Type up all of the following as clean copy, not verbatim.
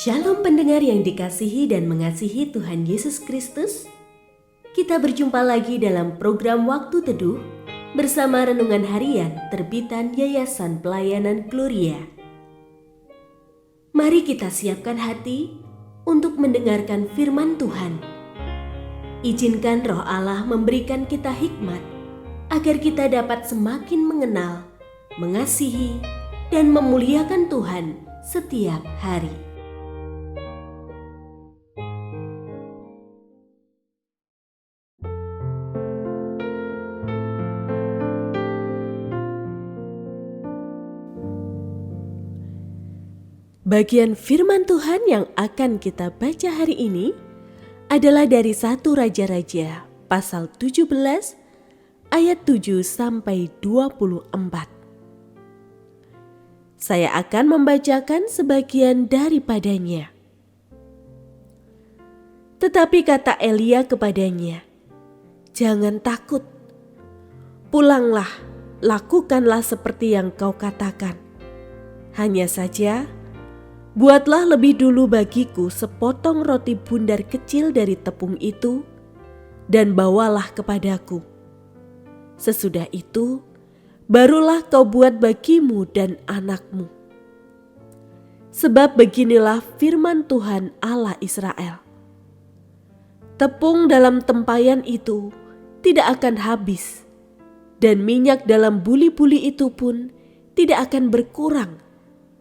Shalom pendengar yang dikasihi dan mengasihi Tuhan Yesus Kristus. Kita berjumpa lagi dalam program Waktu Teduh bersama Renungan Harian terbitan Yayasan Pelayanan Gloria. Mari kita siapkan hati untuk mendengarkan firman Tuhan. Izinkan Roh Allah memberikan kita hikmat agar kita dapat semakin mengenal, mengasihi, dan memuliakan Tuhan setiap hari. Bagian firman Tuhan yang akan kita baca hari ini adalah dari 1 Raja-Raja pasal 17 ayat 7 sampai 24. Saya akan membacakan sebagian daripadanya. Tetapi kata Elia kepadanya, "Jangan takut. Pulanglah, lakukanlah seperti yang kau katakan. Hanya saja, buatlah lebih dulu bagiku sepotong roti bundar kecil dari tepung itu dan bawalah kepadaku. Sesudah itu, barulah kau buat bagimu dan anakmu. Sebab beginilah firman Tuhan Allah Israel. Tepung dalam tempayan itu tidak akan habis, dan minyak dalam buli-buli itu pun tidak akan berkurang,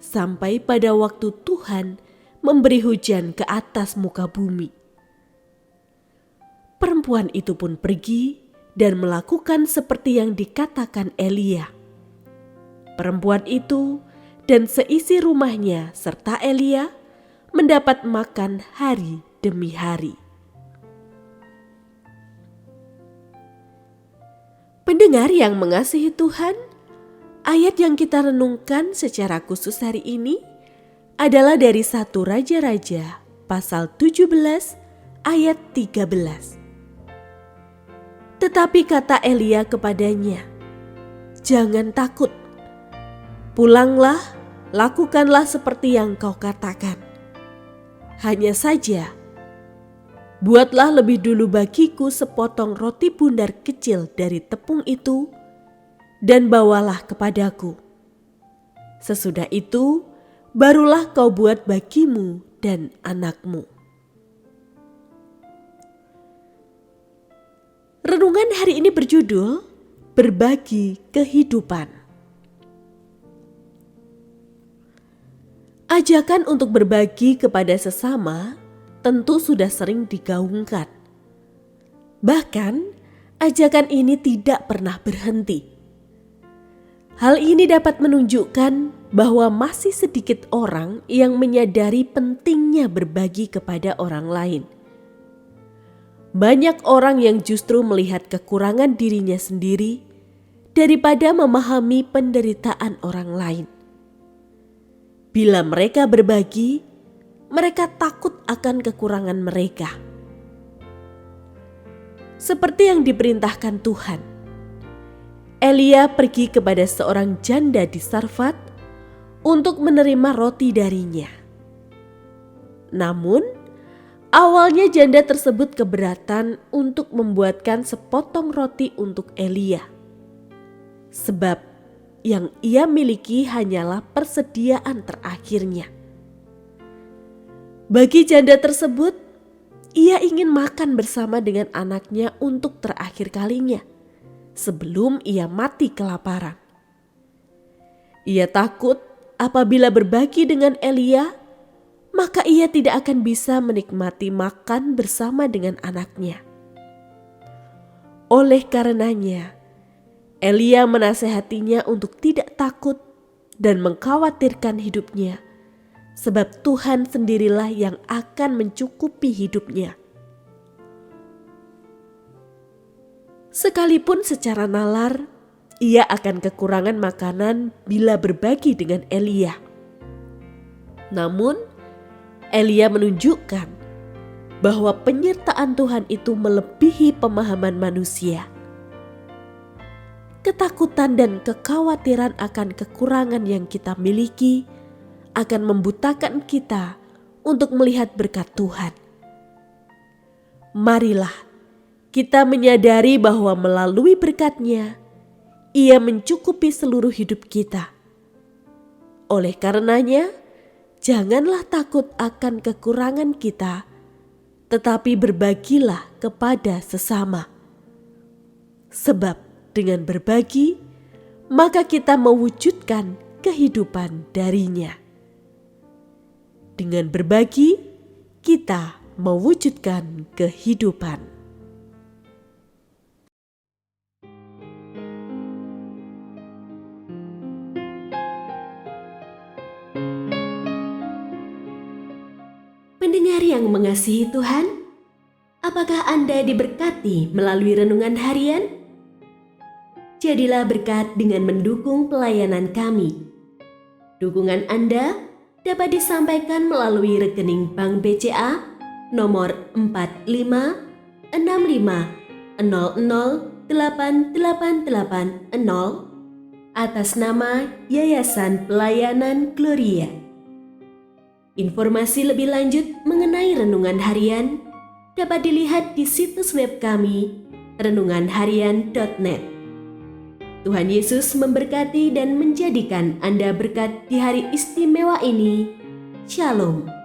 sampai pada waktu Tuhan memberi hujan ke atas muka bumi." Perempuan itu pun pergi dan melakukan seperti yang dikatakan Elia. Perempuan itu dan seisi rumahnya serta Elia mendapat makan hari demi hari. Pendengar yang mengasihi Tuhan, ayat yang kita renungkan secara khusus hari ini adalah dari 1 Raja-Raja pasal 17 ayat 13. Tetapi kata Elia kepadanya, "Jangan takut. Pulanglah, lakukanlah seperti yang kau katakan. Hanya saja, buatlah lebih dulu bagiku sepotong roti bundar kecil dari tepung itu dan bawalah kepadaku. Sesudah itu, barulah kau buat bagimu dan anakmu." Renungan hari ini berjudul Berbagi Kehidupan. Ajakan untuk berbagi kepada sesama tentu sudah sering digaungkan. Bahkan, ajakan ini tidak pernah berhenti. Hal ini dapat menunjukkan bahwa masih sedikit orang yang menyadari pentingnya berbagi kepada orang lain. Banyak orang yang justru melihat kekurangan dirinya sendiri daripada memahami penderitaan orang lain. Bila mereka berbagi, mereka takut akan kekurangan mereka. Seperti yang diperintahkan Tuhan, Elia pergi kepada seorang janda di Sarfat untuk menerima roti darinya. Namun, awalnya janda tersebut keberatan untuk membuatkan sepotong roti untuk Elia. Sebab yang ia miliki hanyalah persediaan terakhirnya. Bagi janda tersebut, ia ingin makan bersama dengan anaknya untuk terakhir kalinya, sebelum ia mati kelaparan. Ia takut apabila berbagi dengan Elia, maka ia tidak akan bisa menikmati makan bersama dengan anaknya. Oleh karenanya, Elia menasehatinya untuk tidak takut dan mengkhawatirkan hidupnya, sebab Tuhan sendirilah yang akan mencukupi hidupnya. Sekalipun secara nalar, ia akan kekurangan makanan bila berbagi dengan Elia. Namun, Elia menunjukkan bahwa penyertaan Tuhan itu melebihi pemahaman manusia. Ketakutan dan kekhawatiran akan kekurangan yang kita miliki akan membutakan kita untuk melihat berkat Tuhan. Marilah kita menyadari bahwa melalui berkat-Nya, Ia mencukupi seluruh hidup kita. Oleh karenanya, janganlah takut akan kekurangan kita, tetapi berbagilah kepada sesama. Sebab dengan berbagi, maka kita mewujudkan kehidupan darinya. Dengan berbagi, kita mewujudkan kehidupan. Pendengar yang mengasihi Tuhan, apakah Anda diberkati melalui renungan harian? Jadilah berkat dengan mendukung pelayanan kami. Dukungan Anda dapat disampaikan melalui rekening Bank BCA nomor 4565008880 atas nama Yayasan Pelayanan Gloria. Informasi lebih lanjut mengenai renungan harian dapat dilihat di situs web kami renunganharian.net. Tuhan Yesus memberkati dan menjadikan Anda berkat di hari istimewa ini. Shalom.